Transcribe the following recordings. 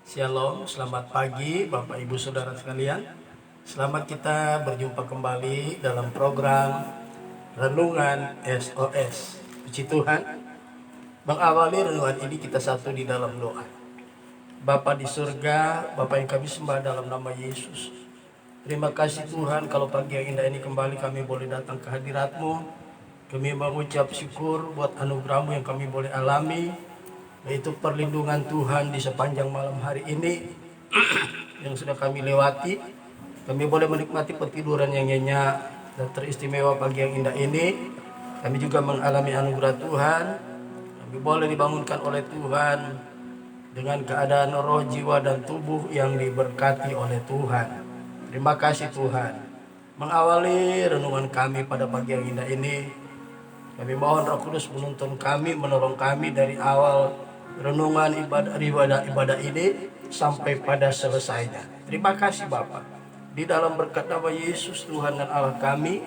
Shalom, selamat pagi Bapak Ibu Saudara sekalian. Selamat kita berjumpa kembali dalam program Renungan SOS. Puji Tuhan, mengawali renungan ini kita satu di dalam doa. Bapa di surga, Bapa yang kami sembah dalam nama Yesus. Terima kasih Tuhan kalau pagi yang indah ini kembali kami boleh datang ke hadirat-Mu. Kami mengucap syukur buat anugerah-Mu yang kami boleh alami, yaitu perlindungan Tuhan di sepanjang malam hari ini yang sudah kami lewati. Kami boleh menikmati pertiduran yang nyenyak dan teristimewa pagi yang indah ini. Kami juga mengalami anugerah Tuhan. Kami boleh dibangunkan oleh Tuhan dengan keadaan roh, jiwa, dan tubuh yang diberkati oleh Tuhan. Terima kasih Tuhan. Mengawali renungan kami pada pagi yang indah ini, kami mohon Roh Kudus menuntun kami, menolong kami dari awal renungan ibadah ini sampai pada selesainya. Terima kasih Bapa. Di dalam berkat nama Yesus Tuhan dan Allah kami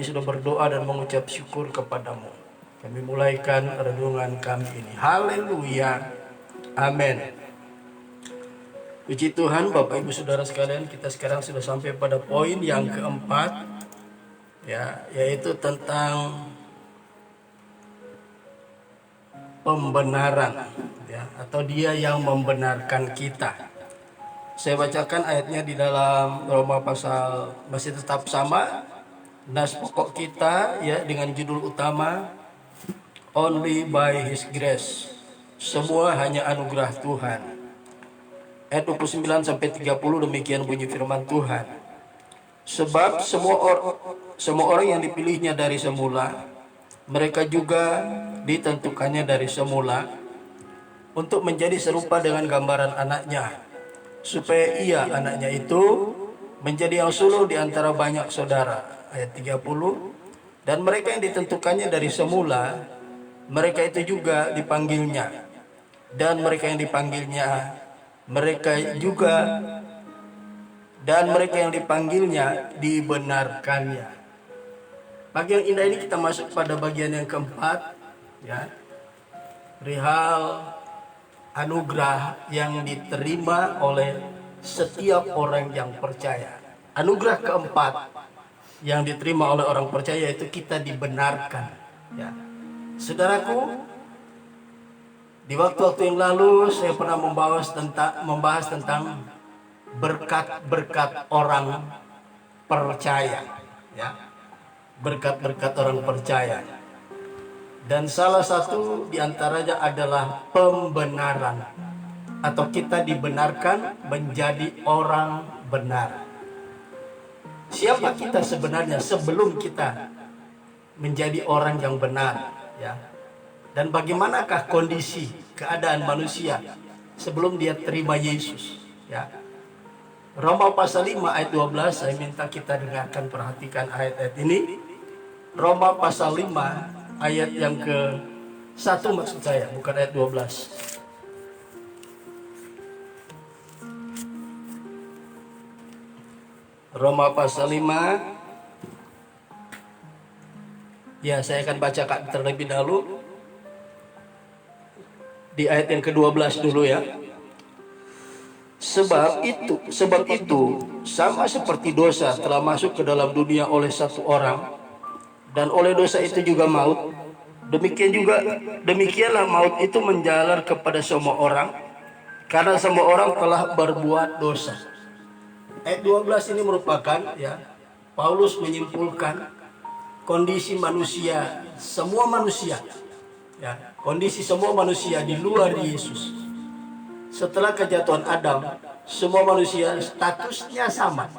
sudah berdoa dan mengucap syukur kepadamu. Kami mulaikan renungan kami ini. Haleluya. Amin. Puji Tuhan, Bapak Ibu Saudara sekalian, kita sekarang sudah sampai pada poin yang keempat, ya, yaitu tentang pembenaran, ya, atau Dia yang membenarkan kita. Saya bacakan ayatnya di dalam Roma pasal masih tetap sama, nas pokok kita, ya, dengan judul utama Only by His Grace. Semua hanya anugerah Tuhan. Ayat 29 sampai 30 demikian bunyi firman Tuhan. Sebab semua orang yang dipilihnya dari semula, mereka juga ditentukannya dari semula untuk menjadi serupa dengan gambaran anaknya, supaya ia, anaknya itu, menjadi yang sulung di antara banyak saudara. Ayat 30. Dan mereka yang ditentukannya dari semula, mereka itu juga dipanggilnya. Dan mereka yang dipanggilnya, mereka yang dipanggilnya dibenarkannya. Bagian indah ini kita masuk pada bagian yang keempat, ya, perihal anugerah yang diterima oleh setiap orang yang percaya. Anugerah keempat yang diterima oleh orang percaya itu kita dibenarkan, ya. Saudaraku, di waktu-waktu yang lalu saya pernah membahas tentang berkat-berkat orang percaya, ya. Berkat-berkat orang percaya. Dan salah satu diantaranya adalah pembenaran, atau kita dibenarkan menjadi orang benar. Siapa kita sebenarnya sebelum kita menjadi orang yang benar, ya? Dan bagaimanakah kondisi keadaan manusia sebelum dia terima Yesus, ya? Roma pasal 5 ayat 12, saya minta kita dengarkan, perhatikan ayat-ayat ini. Roma pasal 5 ayat yang ke-1 maksud saya, bukan ayat 12. Roma pasal 5. Ya, saya akan bacakan terlebih dahulu di ayat yang ke-12 dulu, ya. Sebab itu sama seperti dosa telah masuk ke dalam dunia oleh satu orang, dan oleh dosa itu juga maut. Demikianlah maut itu menjalar kepada semua orang, karena semua orang telah berbuat dosa. Ayat 12 ini merupakan, ya, Paulus menyimpulkan kondisi manusia, semua manusia, ya, kondisi semua manusia di luar Yesus. Setelah kejatuhan Adam, semua manusia statusnya sama.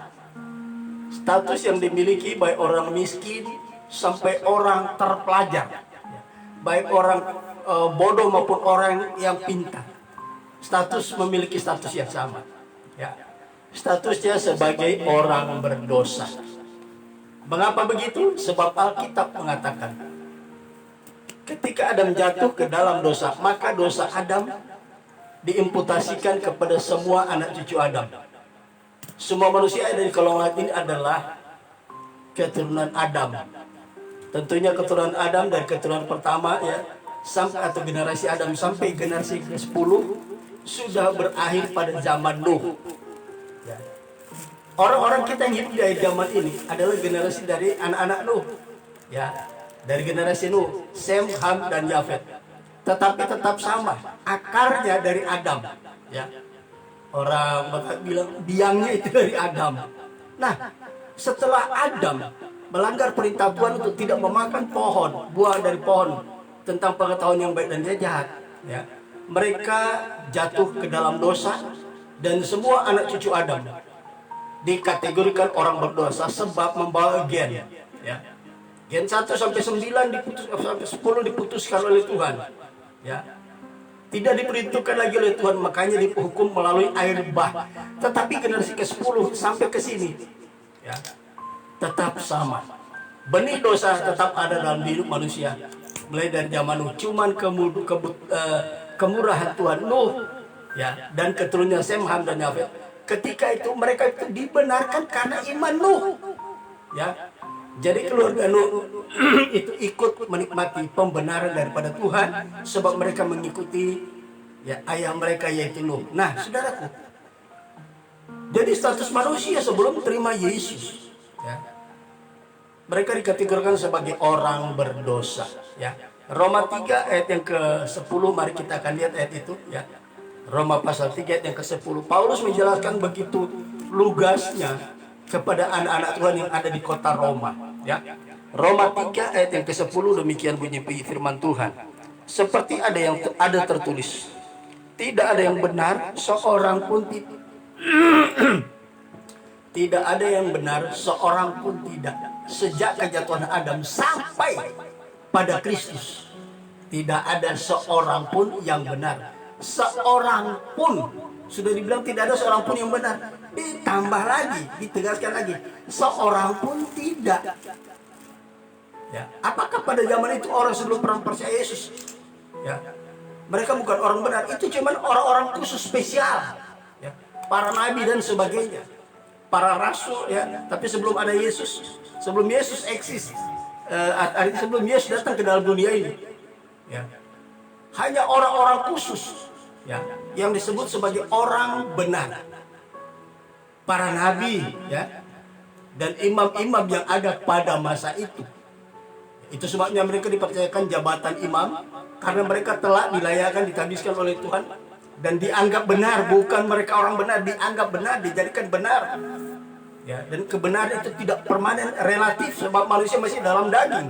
Status yang dimiliki baik orang miskin sampai orang terpelajar, baik orang bodoh maupun orang yang pintar, memiliki status yang sama, ya. Statusnya sebagai orang berdosa. Mengapa begitu? Sebab Alkitab mengatakan, ketika Adam jatuh ke dalam dosa, maka dosa Adam diimputasikan kepada semua anak cucu Adam. Semua manusia yang ada di kolong ini adalah keturunan Adam. Tentunya keturunan Adam dari keturunan pertama, ya, sampai atau generasi Adam sampai generasi ke-10 sudah berakhir pada zaman Nuh. Ya. Orang-orang kita yang hidup di zaman ini adalah generasi dari anak-anak Nuh. Ya, dari generasi Nuh, Sem, Ham, dan Yafet. Tetapi tetap sama, akarnya dari Adam. Ya. Orang bilang biangnya itu dari Adam. Nah, setelah Adam melanggar perintah Tuhan untuk tidak memakan pohon, buah dari pohon tentang pengetahuan yang baik dan jahat, ya, mereka jatuh ke dalam dosa dan semua anak cucu Adam dikategorikan orang berdosa sebab membawa gen, ya. Gen 1 sampai 9 sampai 10 diputuskan oleh Tuhan, ya. Tidak diperhitungkan lagi oleh Tuhan, makanya dihukum melalui air bah. Tetapi generasi ke-10 sampai ke sini, ya, tetap sama. Benih dosa tetap ada dalam hidup manusia. Mulai dari zaman Nuh, cuman kemurahan Tuhan Nuh, ya, dan keturunannya Sem, Ham, dan Yafet. Ketika itu mereka itu dibenarkan karena iman Nuh, ya. Jadi keluarga Nuh itu ikut menikmati pembenaran daripada Tuhan sebab mereka mengikuti, ya, ayah mereka yaitu Nuh. Nah, saudaraku, jadi status manusia sebelum terima Yesus, ya, mereka dikategorikan sebagai orang berdosa, ya. Roma 3 ayat yang ke-10, mari kita akan lihat ayat itu, ya. Roma pasal 3 ayat yang ke-10. Paulus menjelaskan begitu lugasnya kepada anak-anak Tuhan yang ada di kota Roma, ya. Roma 3 ayat yang ke-10 demikian bunyi firman Tuhan. Seperti ada tertulis, tidak ada yang benar seorang pun tidak ada yang benar seorang pun tidak. Sejak kejatuhan Adam sampai pada Kristus, tidak ada seorang pun yang benar. Seorang pun, sudah dibilang tidak ada seorang pun yang benar. Ditambah lagi, ditegaskan lagi, seorang pun tidak. Ya. Apakah pada zaman itu orang sebelum pernah percaya Yesus, ya, mereka bukan orang benar? Itu cuma orang-orang khusus spesial, ya, para nabi dan sebagainya, para rasul, ya. Tapi sebelum ada Yesus, sebelum Yesus eksis, sebelum Yesus datang ke dalam dunia ini, ya, hanya orang-orang khusus, ya, yang disebut sebagai orang benar, para nabi, ya, dan imam-imam yang ada pada masa itu. Itu sebabnya mereka dipercayakan jabatan imam, karena mereka telah dilayakkan, ditabiskan oleh Tuhan dan dianggap benar. Bukan mereka orang benar, dianggap benar, dijadikan benar, ya. Dan kebenaran itu tidak permanen, relatif, sebab manusia masih dalam daging.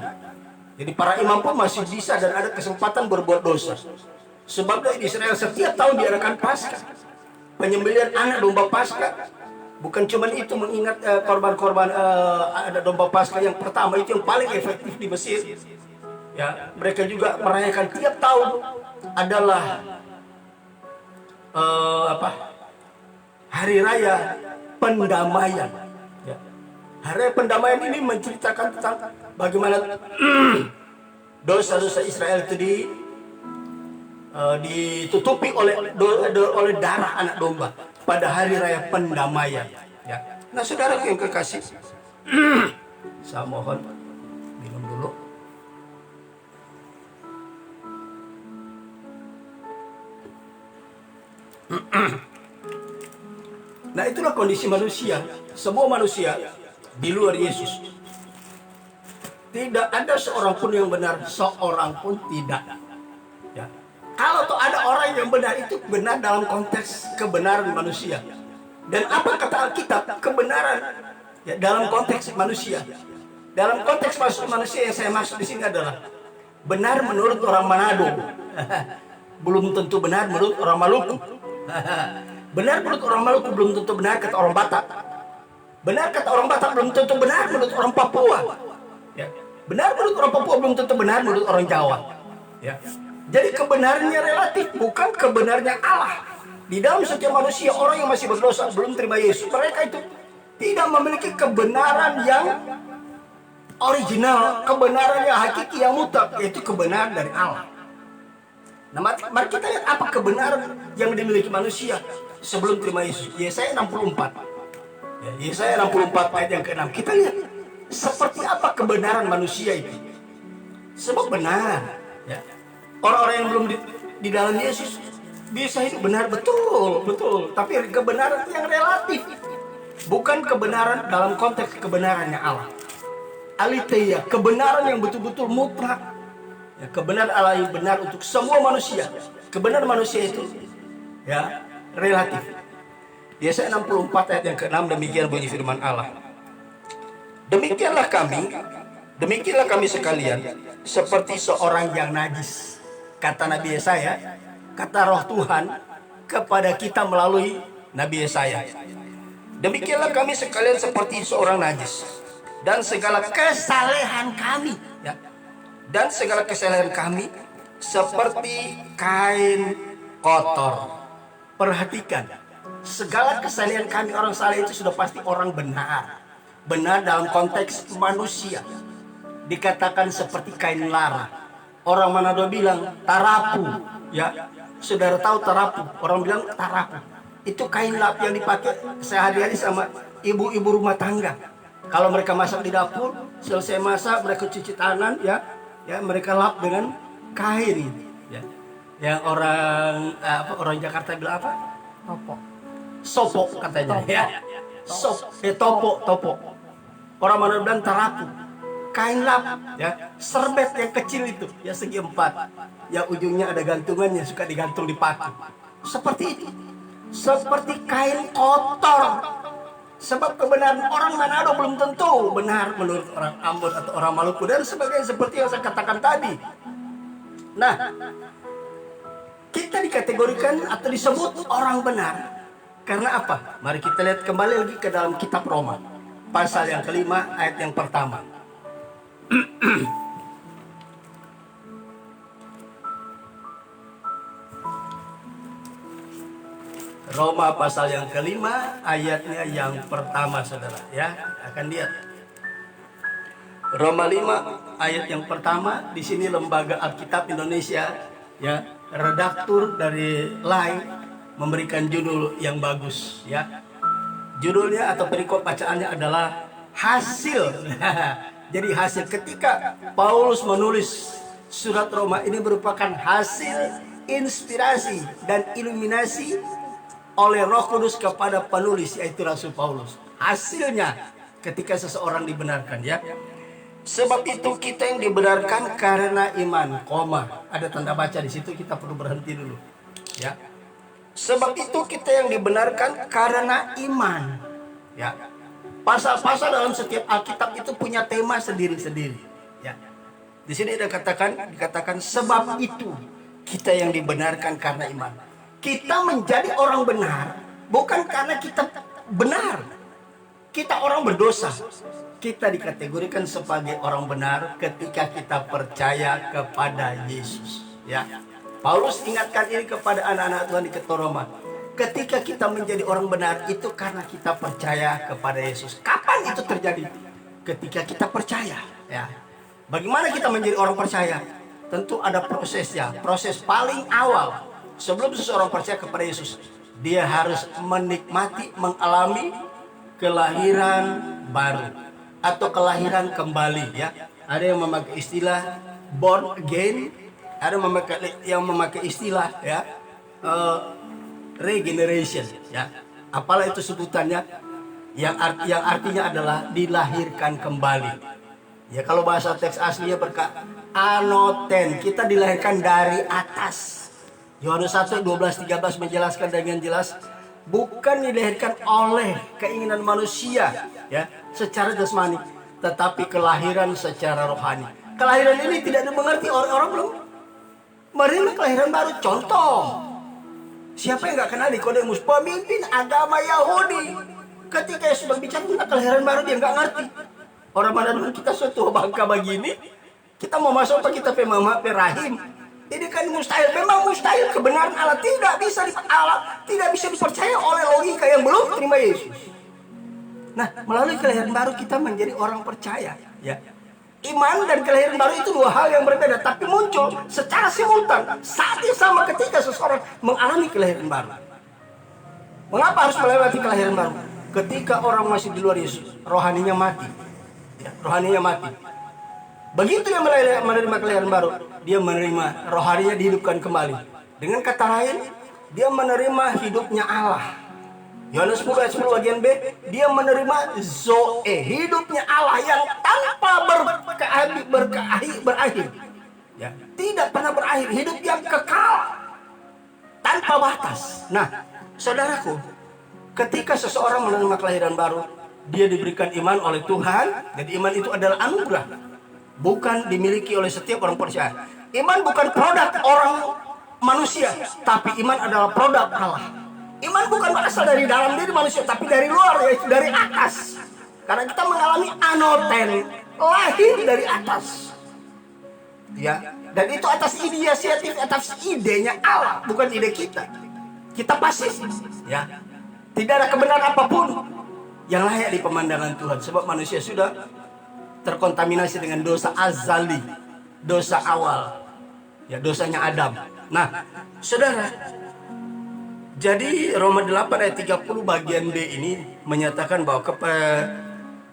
Jadi para imam pun masih bisa dan ada kesempatan berbuat dosa. Sebab di Israel setiap tahun diadakan Paskah, penyembelihan anak domba Paskah. Bukan cuma itu mengingat korban-korban ada domba Paskah yang pertama, itu yang paling efektif di Mesir. Ya, mereka juga merayakan tiap tahun adalah hari raya pendamaian. Ya. Hari raya pendamaian ini menceritakan tentang bagaimana dosa-dosa Israel itu ditutupi oleh darah anak domba pada hari raya pendamaian, ya. Nah, saudara yang kekasih, saya mohon minum dulu. Nah, itulah kondisi manusia. Semua manusia di luar Yesus. Tidak ada seorang pun yang benar, seorang pun tidak. Ya. Kalau tuh ada orang yang benar, itu benar dalam konteks kebenaran manusia. Dan apa kata Alkitab? Kebenaran, ya, dalam konteks manusia. Dalam konteks manusia yang saya maksud di sini adalah benar menurut orang Manado. Belum tentu benar menurut orang Maluku. Benar menurut orang Maluku belum tentu benar kata orang Batak. Benar kata orang Batak belum tentu benar menurut orang Papua. Ya. Benar menurut orang Papua belum tentu benar menurut orang Jawa. Ya. Jadi kebenarannya relatif, bukan kebenarannya Allah. Di dalam setiap manusia, orang yang masih berdosa belum terima Yesus, mereka itu tidak memiliki kebenaran yang original, kebenaran yang hakiki, yang mutlak, yaitu kebenaran dari Allah. Nah, mari kita lihat apa kebenaran yang dimiliki manusia sebelum terima Yesus. Yesaya 64. Ya, Yesaya 64 ayat yang ke-6. Kita lihat seperti apa kebenaran manusia itu. Sebab benar, ya. Orang-orang yang belum di dalam Yesus Bisa hidup benar, betul, betul. Tapi kebenaran yang relatif, bukan kebenaran dalam konteks kebenarannya Allah. Aletheia, kebenaran yang betul-betul mutlak. Ya, kebenaran Allah yang benar untuk semua manusia. Kebenaran manusia itu ya relatif. Yesaya 64 ayat yang ke-6 demikian bunyi firman Allah. Demikianlah kami sekalian seperti seorang yang najis. Kata Nabi Yesaya, kata Roh Tuhan kepada kita melalui Nabi Yesaya. Demikianlah kami sekalian seperti seorang najis, dan segala kesalehan kami, ya, dan segala kesalehan kami seperti kain kotor. Perhatikan, segala kesalehan kami orang saleh itu sudah pasti orang benar. Benar dalam konteks manusia. Dikatakan seperti kain lara. Orang Manado bilang tarapu, ya. Saudara tahu tarapu? Orang bilang tarapu. Itu kain lap yang dipakai sehari-hari sama ibu-ibu rumah tangga. Kalau mereka masak di dapur, selesai masak mereka cuci tangan, ya, mereka lap dengan kain, ya. Yang orang Jakarta bilang apa? Topo. Sopo katanya, ya. Topo. Orang mana bilang tarapu. Kain lap, ya, serbet yang kecil itu, ya segi 4, yang ujungnya ada gantungannya, suka digantung di paku. Seperti itu, seperti kain kotor. Sebab kebenaran orang Manado belum tentu benar menurut orang Ambon atau orang Maluku dan sebagainya, seperti yang saya katakan tadi. Nah, kita dikategorikan atau disebut orang benar karena apa? Mari kita lihat kembali lagi ke dalam kitab Roma, pasal yang kelima ayat yang pertama. Roma pasal yang kelima ayatnya yang pertama, saudara, ya, akan lihat Roma 5 ayat yang pertama. Di sini Lembaga Alkitab Indonesia, ya, redaktur dari LAI memberikan judul yang bagus, ya. Judulnya atau perikop bacaannya adalah hasil. Jadi hasil ketika Paulus menulis surat Roma ini merupakan hasil inspirasi dan iluminasi oleh Roh Kudus kepada penulis, yaitu Rasul Paulus. Hasilnya ketika seseorang dibenarkan, ya. Sebab itu kita yang dibenarkan karena iman, ada tanda baca di situ, kita perlu berhenti dulu, ya. Sebab itu kita yang dibenarkan karena iman, ya. Pasal-pasal dalam setiap Alkitab itu punya tema sendiri-sendiri, ya. Di sini dikatakan sebab itu kita yang dibenarkan karena iman. Kita menjadi orang benar bukan karena kita benar. Kita orang berdosa. Kita dikategorikan sebagai orang benar ketika kita percaya kepada Yesus, ya. Paulus ingatkan ini kepada anak-anak Tuhan di Ketua Roma. Ketika kita menjadi orang benar itu karena kita percaya kepada Yesus. Kapan itu terjadi? Ketika kita percaya, ya. Bagaimana kita menjadi orang percaya? Tentu ada prosesnya. Proses paling awal sebelum seseorang percaya kepada Yesus, dia harus menikmati, mengalami kelahiran baru atau kelahiran kembali, ya. Ada yang memakai istilah born again, ada yang memakai istilah, ya, regeneration, ya. Apalah itu sebutannya, yang artinya adalah dilahirkan kembali. Ya, kalau bahasa teks aslinya berkata anoten, kita dilahirkan dari atas. Yohanes 1:12-13 menjelaskan dengan jelas, bukan dilahirkan oleh keinginan manusia, ya, secara jasmani, tetapi kelahiran secara rohani. Kelahiran ini tidak dimengerti orang belum menerima kelahiran baru. Contoh, siapa yang nggak kenal Nikodemus, pemimpin agama Yahudi? Ketika Yesus berbicara tentang kelahiran baru, dia nggak ngerti. Orang mana dulu kita suatu bangka begini, kita mau masuk apa kita rahim? Ini kan mustahil. Memang mustahil. Kebenaran Allah tidak bisa dipercaya oleh logika yang belum terima Yesus. Nah, melalui kelahiran baru kita menjadi orang percaya, ya. Iman dan kelahiran baru itu dua hal yang berbeda, tapi muncul secara simultan saat yang sama ketika seseorang mengalami kelahiran baru. Mengapa harus melewati kelahiran baru? Ketika orang masih di luar Yesus, rohaninya mati, ya, rohaninya mati. Begitu dia menerima kelahiran baru, dia menerima rohaninya dihidupkan kembali. Dengan kata lain, dia menerima hidupnya Allah. Yohanes 10 ayat 10 bagian B, dia menerima Zoe, hidupnya Allah yang tanpa berakhir. Ya, tidak pernah berakhir, hidup yang kekal, tanpa batas. Nah, saudaraku, ketika seseorang menerima kelahiran baru, dia diberikan iman oleh Tuhan, dan iman itu adalah anugerah, bukan dimiliki oleh setiap orang percaya. Iman bukan produk orang manusia, tapi iman adalah produk Allah. Iman bukan berasal dari dalam diri manusia, tapi dari luar, yaitu dari atas. Karena kita mengalami anoten, lahir dari atas. Ya, dan itu atas inisiatif, atas idenya Allah, bukan ide kita. Kita pasif, ya. Tidak ada kebenaran apapun yang layak di pemandangan Tuhan, sebab manusia sudah terkontaminasi dengan dosa azali, dosa awal, ya, dosanya Adam. Nah, saudara, jadi Roma 8 ayat 30 bagian B ini menyatakan bahwa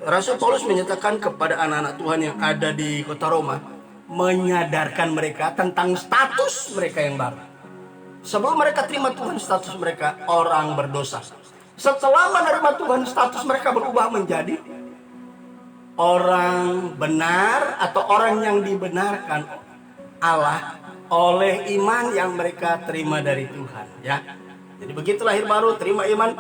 Rasul Paulus menyatakan kepada anak-anak Tuhan yang ada di kota Roma, menyadarkan mereka tentang status mereka yang baru. Sebelum mereka terima Tuhan, status mereka orang berdosa. Setelah menerima Tuhan, status mereka berubah menjadi orang benar atau orang yang dibenarkan Allah oleh iman yang mereka terima dari Tuhan, ya. Jadi begitu lahir baru, terima iman,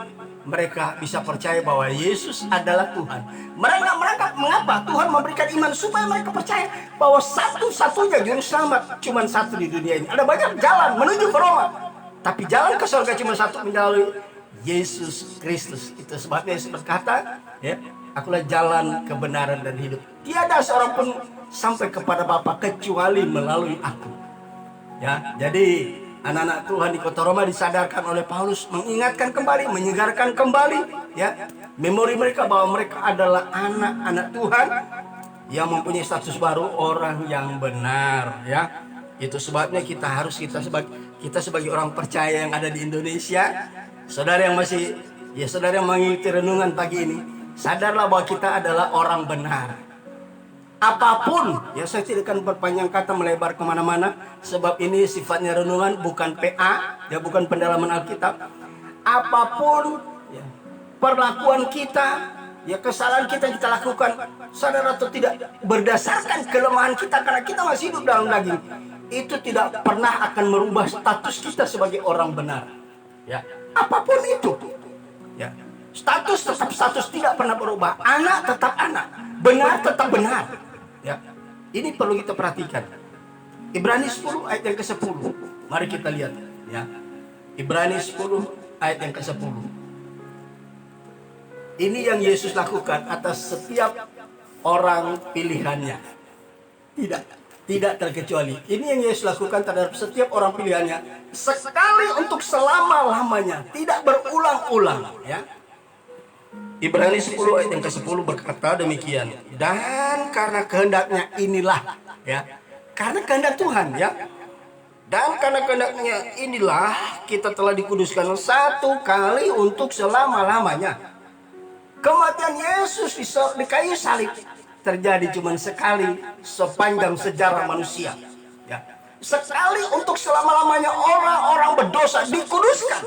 mereka bisa percaya bahwa Yesus adalah Tuhan. Mereka mengapa Tuhan memberikan iman? Supaya mereka percaya bahwa satu-satunya juru selamat cuma satu di dunia ini. Ada banyak jalan menuju ke Roma, tapi jalan ke surga cuma satu, melalui Yesus Kristus. Itu sebabnya Yesus berkata, ya, akulah jalan, kebenaran, dan hidup. Tiada seorang pun sampai kepada Bapa kecuali melalui aku. Ya, jadi anak-anak Tuhan di kota Roma disadarkan oleh Paulus, mengingatkan kembali, menyegarkan kembali, ya, memori mereka bahwa mereka adalah anak-anak Tuhan yang mempunyai status baru, orang yang benar, ya. Itu sebabnya kita sebagai orang percaya yang ada di Indonesia, saudara yang mengikuti renungan pagi ini, sadarlah bahwa kita adalah orang benar. Apapun, ya, saya tidak akan berpanjang kata melebar kemana-mana, sebab ini sifatnya renungan, bukan PA, ya, bukan pendalaman Alkitab. Apapun, ya, perlakuan kita, ya, kesalahan kita lakukan, sadar atau tidak, berdasarkan kelemahan kita, karena kita masih hidup dalam daging, itu tidak pernah akan merubah status kita sebagai orang benar. Ya, apapun itu, ya, status tetap status, tidak pernah berubah. Anak tetap anak, benar tetap benar. Ya, ini perlu kita perhatikan. Ibrani 10 ayat yang ke-10. Mari kita lihat, ya. Ibrani 10 ayat yang ke-10. Ini yang Yesus lakukan atas setiap orang pilihannya. Tidak terkecuali. Ini yang Yesus lakukan terhadap setiap orang pilihannya, sekali untuk selama-lamanya, tidak berulang-ulang, ya. Ibrani 10 ayat yang ke-10 berkata demikian. Dan karena kehendaknya inilah, ya, karena kehendak Tuhan, ya, dan karena kehendaknya inilah kita telah dikuduskan satu kali untuk selama-lamanya. Kematian Yesus di kayu salib terjadi cuma sekali sepanjang sejarah manusia, ya. Sekali untuk selama-lamanya orang-orang berdosa dikuduskan,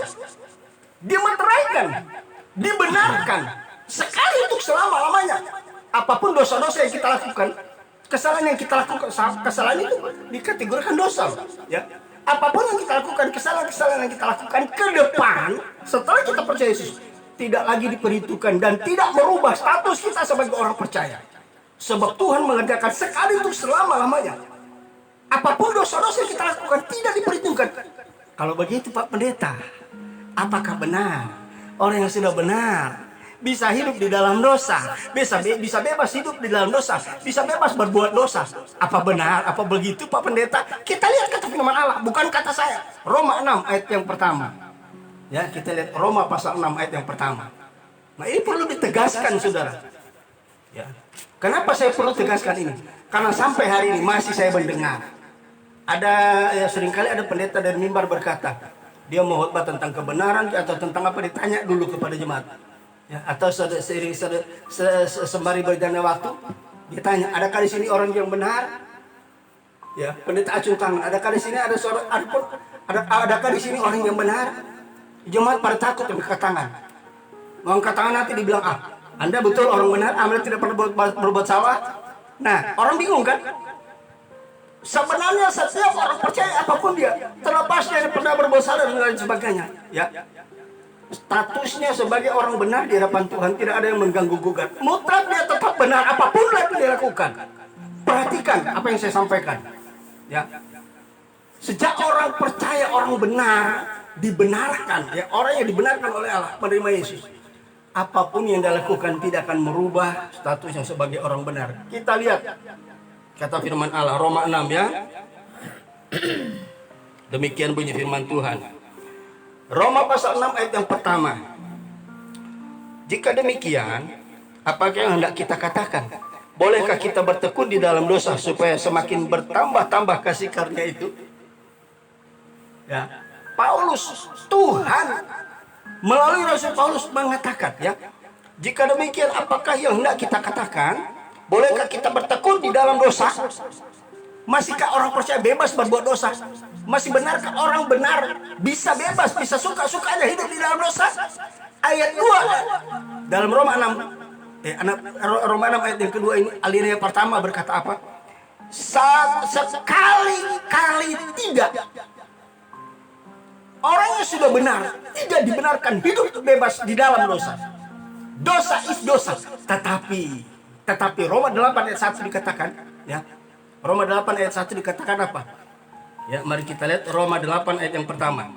dimeteraikan, dibenarkan. Sekali untuk selama-lamanya. Apapun dosa-dosa yang kita lakukan, kesalahan yang kita lakukan, kesalahan itu dikategorikan dosa, ya. Apapun yang kita lakukan, kesalahan-kesalahan yang kita lakukan ke depan, setelah kita percaya Yesus, tidak lagi diperhitungkan dan tidak merubah status kita sebagai orang percaya. Sebab Tuhan mengerjakan sekali untuk selama-lamanya. Apapun dosa-dosa yang kita lakukan tidak diperhitungkan. Kalau begitu Pak Pendeta, apakah benar orang yang sudah benar bisa hidup di dalam dosa, bisa bebas hidup di dalam dosa, bisa bebas berbuat dosa? Apa benar? Apa begitu Pak Pendeta? Kita lihat kata firman Allah, bukan kata saya. Roma 6 ayat yang pertama. Ya, kita lihat Roma pasal 6 ayat yang pertama. Nah, ini perlu ditegaskan, saudara. Ya. Kenapa saya perlu tegaskan ini? Karena sampai hari ini masih saya mendengar seringkali ada pendeta dari mimbar berkata, dia mau khotbah tentang kebenaran atau tentang apa, ditanya dulu kepada jemaat. Ya, atau sembari berjalannya waktu, ditanya, adakah di sini orang yang benar? Ya, pendeta acung tangan. Adakah di sini ada Adakah di sini orang yang benar? Jemaat pada takut mengangkat tangan. Mengangkat tangan nanti dibilang, Anda betul orang benar, Anda tidak pernah berbuat salah. Nah, orang bingung kan? Sebenarnya setiap orang percaya apapun dia, terlepas dia pernah berbuat salah dan lain sebagainya, ya. Statusnya sebagai orang benar di hadapan Tuhan tidak ada yang mengganggu gugat. Mutlak dia tetap benar apapun yang dia lakukan. Perhatikan apa yang saya sampaikan, ya. Sejak orang percaya orang benar dibenarkan, ya, orang yang dibenarkan oleh Allah menerima Yesus, apapun yang dia lakukan tidak akan merubah statusnya sebagai orang benar. Kita lihat kata firman Allah Roma 6, ya. Demikian bunyi firman Tuhan. Roma pasal 6 ayat yang pertama. Jika demikian, apakah yang hendak kita katakan? Bolehkah kita bertekun di dalam dosa supaya semakin bertambah-tambah kasih karunia itu? Ya, Paulus, Tuhan melalui Rasul Paulus mengatakan, ya, jika demikian apakah yang hendak kita katakan? Bolehkah kita bertekun di dalam dosa? Masihkah orang percaya bebas berbuat dosa? Masih benarkah orang benar bisa bebas, bisa suka-suka aja hidup di dalam dosa? Ayat 2 dalam Roma 6, Roma 6 ayat yang kedua ini, alinea pertama berkata apa? Sekali-kali tidak. Orang yang sudah benar tidak dibenarkan hidup bebas di dalam dosa. Dosa is dosa. Tetapi Roma 8 ayat 1 dikatakan, ya. Roma 8 ayat 1 dikatakan apa? Ya, mari kita lihat Roma 8 ayat yang pertama.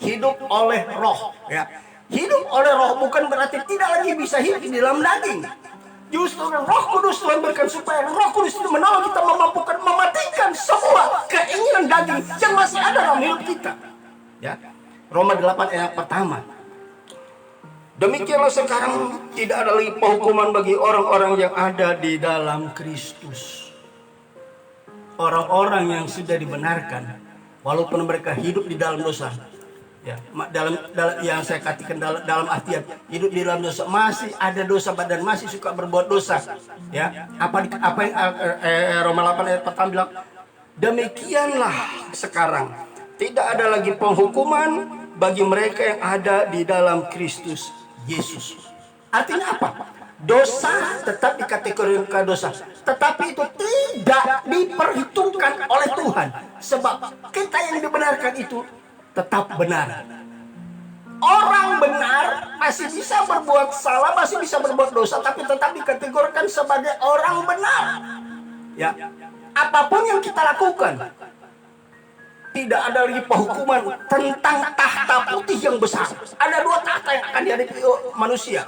Hidup oleh roh, ya. Hidup oleh roh bukan berarti tidak lagi bisa hidup di dalam daging. Justru Roh Kudus Tuhan berikan supaya Roh Kudus itu menolong kita mematikan semua keinginan daging yang masih ada dalam hidup kita. Ya. Roma 8 ayat pertama. Demikianlah sekarang tidak ada lagi penghukuman bagi orang-orang yang ada di dalam Kristus. Orang-orang yang sudah dibenarkan walaupun mereka hidup di dalam dosa. Ya, dalam yang saya katakan dalam artian hidup di dalam dosa, masih ada dosa badan, masih suka berbuat dosa. Ya, apa yang Roma 8 ayat pertama bilang? Demikianlah sekarang tidak ada lagi penghukuman bagi mereka yang ada di dalam Kristus Yesus. Artinya apa? Dosa tetap dikategorikan dosa, tetapi itu tidak diperhitungkan oleh Tuhan, sebab kita yang dibenarkan itu tetap benar. Orang benar masih bisa berbuat salah, masih bisa berbuat dosa, tapi tetap dikategorikan sebagai orang benar. Ya, apapun yang kita lakukan, tidak ada lagi penghukuman tentang tahta putih yang besar. Ada 2 tahta yang akan dihadapi manusia.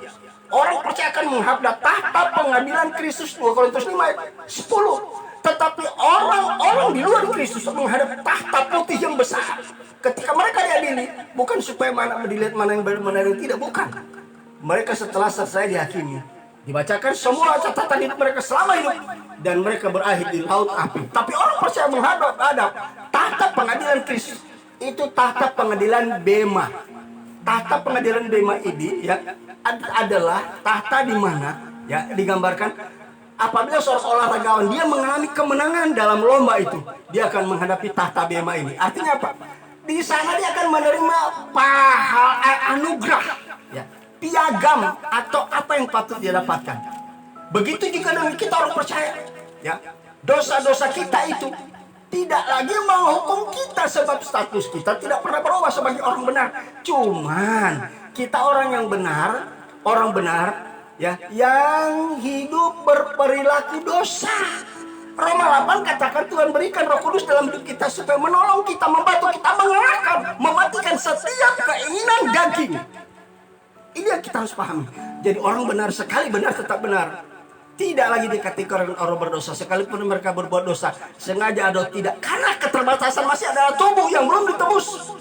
Orang percaya akan menghadap tahta pengadilan Kristus, 2 Korintus 5 ayat 10. Tetapi orang-orang di luar Kristus menghadap tahta putih yang besar. Ketika mereka diadili, bukan supaya mana dilihat mana yang benar mana yang tidak, bukan. Mereka setelah selesai dihakimi, dibacakan semua catatan hidup mereka selama hidup, dan mereka berakhir di laut api. Tapi orang percaya menghadap tahta pengadilan Kristus, itu tahta pengadilan Bema. Tahta pengadilan Bema ini, ya, adalah tahta di mana, ya, digambarkan apabila seorang olahragawan dia mengalami kemenangan dalam lomba itu, dia akan menghadapi tahta Bema ini. Artinya apa? Di sana dia akan menerima anugerah, ya, piagam atau apa yang patut dia dapatkan. Begitu juga dengan kita orang percaya, ya, dosa-dosa kita itu tidak lagi menghukum kita sebab status kita tidak pernah berubah sebagai orang benar. Cuman kita orang benar, ya, yang hidup berperilaku dosa. Roma 8 katakan Tuhan berikan Roh Kudus dalam hidup kita supaya menolong kita, membantu kita mengalahkan, mematikan setiap keinginan daging. Ini yang kita harus pahami. Jadi orang benar sekali benar tetap benar. Tidak lagi dikategorikan orang berdosa sekalipun mereka berbuat dosa sengaja atau tidak, karena keterbatasan masih ada tubuh yang belum ditebus.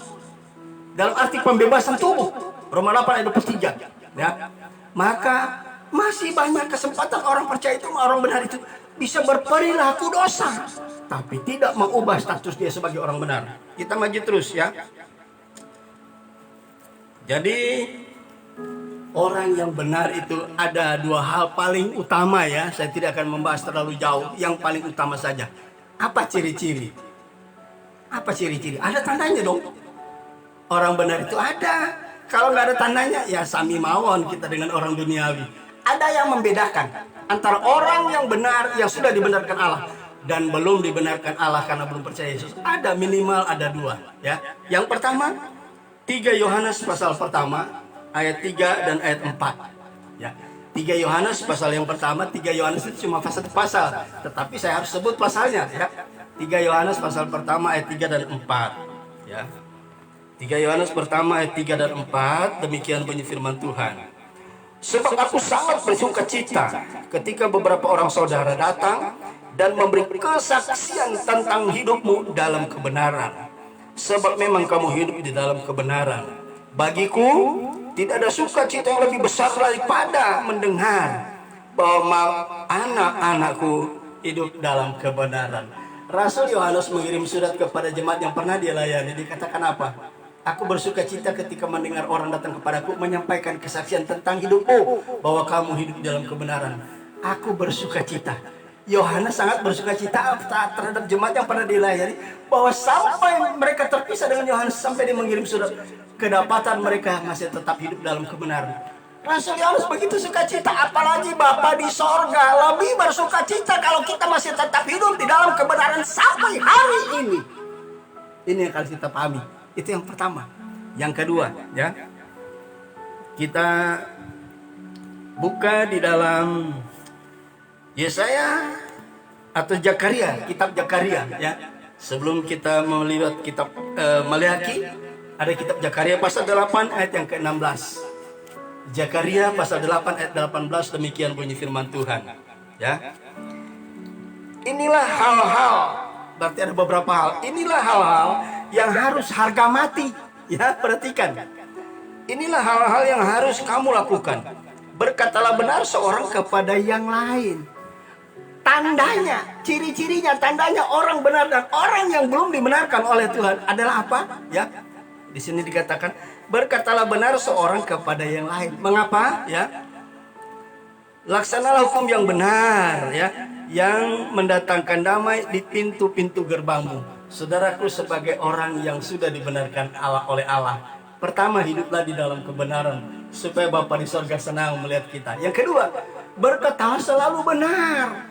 Dalam arti pembebasan tubuh, Roma 8 ayat 23, ya. Maka masih banyak kesempatan orang percaya itu, orang benar itu bisa berperilaku dosa, tapi tidak mengubah status dia sebagai orang benar. Kita maju terus, ya. Jadi orang yang benar itu ada 2 hal paling utama, ya. Saya tidak akan membahas terlalu jauh. Yang paling utama saja. Apa ciri-ciri? Apa ciri-ciri? Ada tandanya dong. Orang benar itu ada. Kalau nggak ada tandanya, ya sami mawon kita dengan orang duniawi. Ada yang membedakan antara orang yang benar, yang sudah dibenarkan Allah, dan belum dibenarkan Allah karena belum percaya Yesus. Ada minimal ada dua. Ya. Yang pertama, 3 Yohanes pasal pertama, ayat 3 dan ayat 4. Ya. 3 Yohanes pasal yang pertama, 3 Yohanes itu cuma satu pasal. Tetapi saya harus sebut pasalnya. Ya. 3 Yohanes pasal pertama, ayat 3 dan 4. Ya. 3 Yohanes pertama ayat 3 dan 4, demikian bunyi firman Tuhan. Sebab aku sangat bersuka cita ketika beberapa orang saudara datang dan memberi kesaksian tentang hidupmu dalam kebenaran. Sebab memang kamu hidup di dalam kebenaran. Bagiku tidak ada sukacita yang lebih besar daripada mendengar bahwa anak-anakku hidup dalam kebenaran. Rasul Yohanes mengirim surat kepada jemaat yang pernah dia layani. Dikatakan apa? Aku bersuka cita ketika mendengar orang datang kepadaku menyampaikan kesaksian tentang hidupmu, bahwa kamu hidup dalam kebenaran. Aku bersuka cita. Yohanes sangat bersuka cita terhadap jemaat yang pernah dilayani, bahwa sampai mereka terpisah dengan Yohanes, sampai dia mengirim surat, kedapatan mereka masih tetap hidup dalam kebenaran. Rasul Yohanes begitu suka cita, apalagi Bapa di sorga lebih bersuka cita kalau kita masih tetap hidup di dalam kebenaran sampai hari ini. Ini yang harus kita pahami. Itu yang pertama. Yang kedua, ya, kita buka di dalam Yesaya atau Zakaria, kitab Zakaria, ya. Sebelum kita melihat kitab Maleakhi, ada kitab Zakaria pasal 8 ayat yang ke-16. Zakaria pasal 8 ayat 18, demikian bunyi firman Tuhan, ya. Inilah hal-hal, berarti ada beberapa hal. Inilah hal-hal yang harus harga mati. Ya, perhatikan. Inilah hal-hal yang harus kamu lakukan. Berkatalah benar seorang kepada yang lain. Tandanya, ciri-cirinya, tandanya orang benar dan orang yang belum dibenarkan oleh Tuhan adalah apa? Ya. Di sini dikatakan, berkatalah benar seorang kepada yang lain. Mengapa? Ya. Laksanalah hukum yang benar, ya, yang mendatangkan damai di pintu-pintu gerbangmu. Saudaraku, sebagai orang yang sudah dibenarkan Allah oleh Allah, pertama, hiduplah di dalam kebenaran supaya Bapa di sorga senang melihat kita. Yang kedua, berkatalah selalu benar.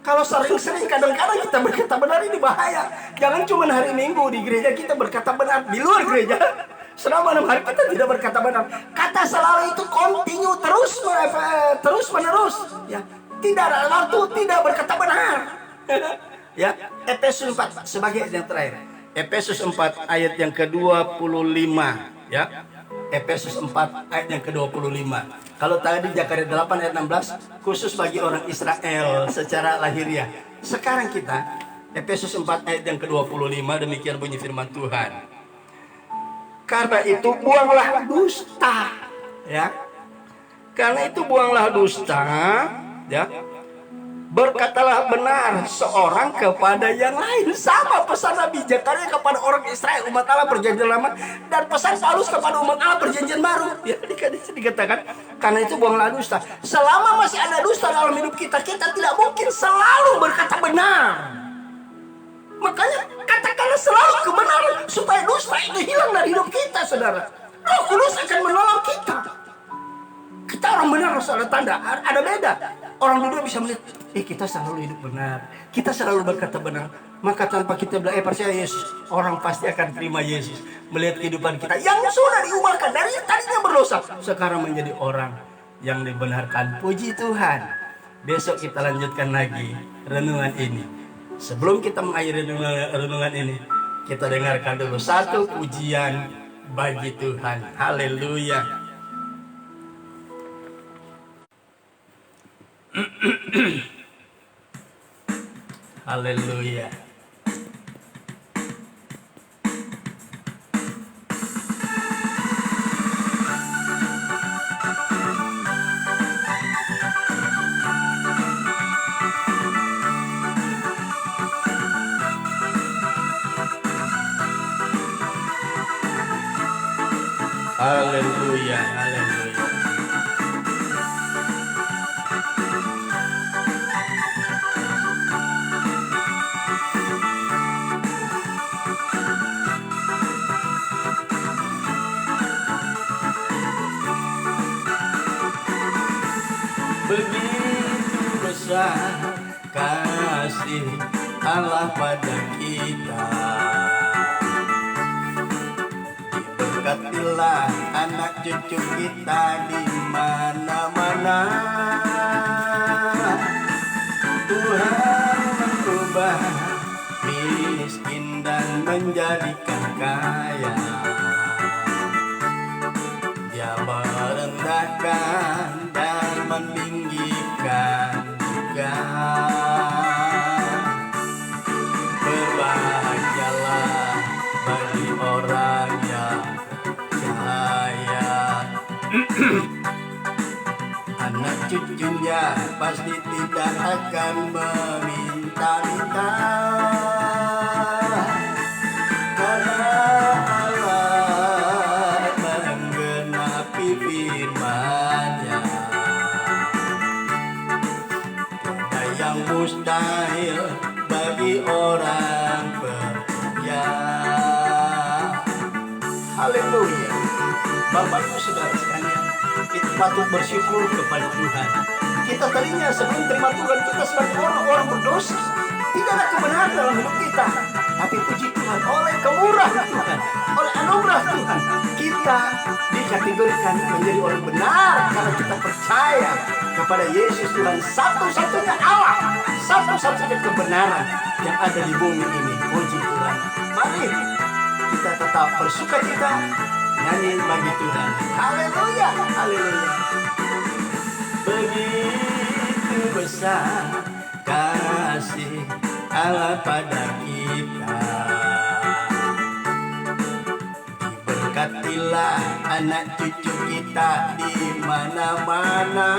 Kalau sering-sering kadang-kadang kita berkata benar, ini bahaya. Jangan cuma hari Minggu di gereja kita berkata benar, di luar gereja selama 6 hari kita tidak berkata benar. Kata selalu itu continue, terus menerus. Ya, tidak ada waktu tidak berkata benar. Ya, Efesus 4 sebagai yang terakhir. Efesus 4 ayat yang ke-25, ya. Efesus 4 ayat yang ke-25. Kalau tadi Zakaria 8 ayat 16 khusus bagi orang Israel secara lahiriah. Sekarang kita Efesus 4 ayat yang ke-25, demikian bunyi firman Tuhan. Karena itu buanglah dusta, ya. Karena itu buanglah dusta, ya. Berkatalah benar seorang kepada yang lain. Sama pesan Nabi Zakaria kepada orang Israel, umat Allah perjanjian lama, dan pesan Paulus kepada umat Allah perjanjian baru. Ya, dikatakan karena itu buanglah dusta. Selama masih ada dusta dalam hidup kita, kita tidak mungkin selalu berkata benar. Makanya katakanlah selalu kebenaran supaya dusta itu hilang dari hidup kita, saudara. Roh Kudus akan menolong kita. Kita orang benar harus ada tanda, ada beda. Orang dunia bisa melihat, kita selalu hidup benar, kita selalu berkata benar. Maka tanpa kita bilang, percaya Yesus, orang pasti akan terima Yesus. Melihat kehidupan kita yang sudah diubahkan dari tadinya berdosa, sekarang menjadi orang yang dibenarkan. Puji Tuhan. Besok kita lanjutkan lagi renungan ini. Sebelum kita mengakhiri renungan ini, kita dengarkan dulu satu pujian bagi Tuhan. Haleluya. Haleluya. Haleluya, haleluya. besar kasih Allah pada kita. Diberkatilah anak cucu kita di mana-mana. Tuhan mengubah miskin dan menjadikan kaya. Dia merendahkan dan meninggikan juga. Berbahagialah bagi orang yang percaya. Anak cucunya pasti tidak akan meminta-minta, karena Allah menggenapi firman-Nya. Tiada yang mustahil bagi orang percaya. Haleluya. Bapak Ibu Saudara sekalian, kita patut bersyukur kepada Tuhan. Kita tadinya sebelum terima Tuhan, kita sebagai orang berdosa, tidak ada kebenaran dalam hidup kita. Tapi puji Tuhan, oleh kemurahan Tuhan, oleh anugerah Tuhan, kita dikategorikan menjadi orang benar karena kita percaya kepada Yesus Tuhan, satu-satunya Allah, satu-satunya kebenaran yang ada di bumi ini. Puji Tuhan. Mari kita tetap bersukacita, nyanyi bagi Tuhan. Haleluya, haleluya. Begitu besar kasih Allah pada kita. Diberkatilah anak cucu kita di mana-mana.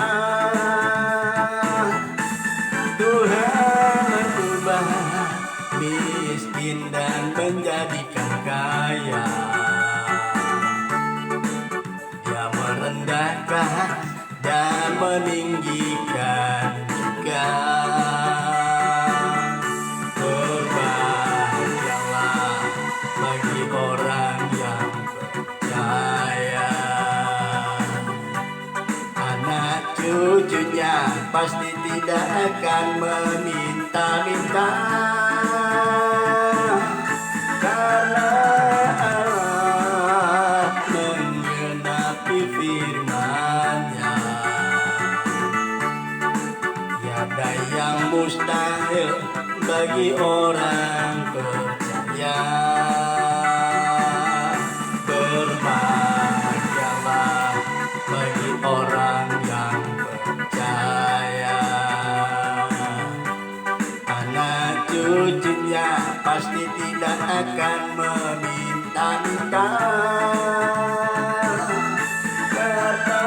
Tuhan mengubah miskin dan menjadikan kaya. Dia merendahkan dan meninggikan juga. Berbahagialah bagi orang yang percaya. Anak cucunya pasti tidak akan meminta-minta, karena Allah menggenapi firman-Nya. Tiada yang mustahil bagi orang percaya. Berbahagialah bagi orang yang percaya. Anak cucunya pasti tidak akan meminta-minta, karena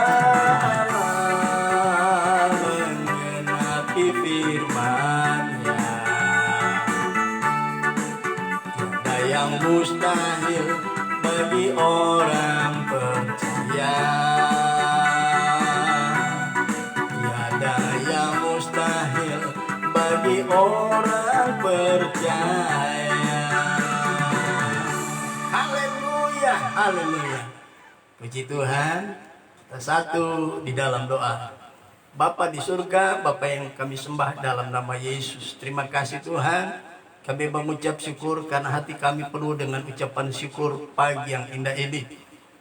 Allah menggenapi firman-Nya. Tiada yang mustahil bagi orang percaya. Tiada yang mustahil bagi orang percaya. Haleluya, haleluya. Puji Tuhan. Kita satu di dalam doa. Bapa di surga, Bapa yang kami sembah dalam nama Yesus. Terima kasih Tuhan. Kami mengucap syukur karena hati kami penuh dengan ucapan syukur pagi yang indah ini.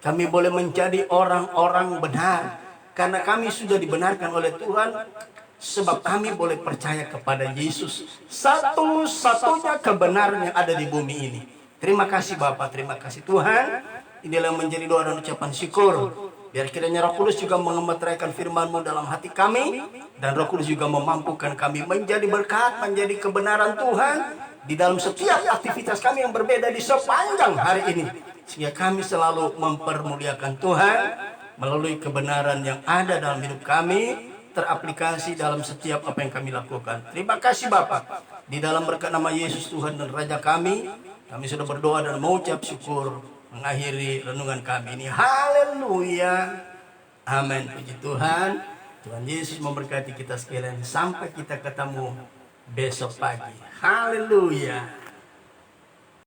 Kami boleh menjadi orang-orang benar karena kami sudah dibenarkan oleh Tuhan, sebab kami boleh percaya kepada Yesus, satu-satunya kebenaran yang ada di bumi ini. Terima kasih Bapa, terima kasih Tuhan. Inilah menjadi doa dan ucapan syukur. Biar kiranya Roh Kudus juga mengemeteraikan firman-Mu dalam hati kami, dan Roh Kudus juga memampukan kami menjadi berkat, menjadi kebenaran Tuhan di dalam setiap aktivitas kami yang berbeda di sepanjang hari ini, sehingga kami selalu mempermuliakan Tuhan melalui kebenaran yang ada dalam hidup kami, teraplikasi dalam setiap apa yang kami lakukan. Terima kasih Bapa. Di dalam berkat nama Yesus Tuhan dan Raja kami sudah berdoa dan mengucap syukur, mengakhiri renungan kami ini. Haleluya, amin. Puji Tuhan. Tuhan Yesus memberkati kita sekalian. Sampai kita ketemu besok pagi. Haleluya.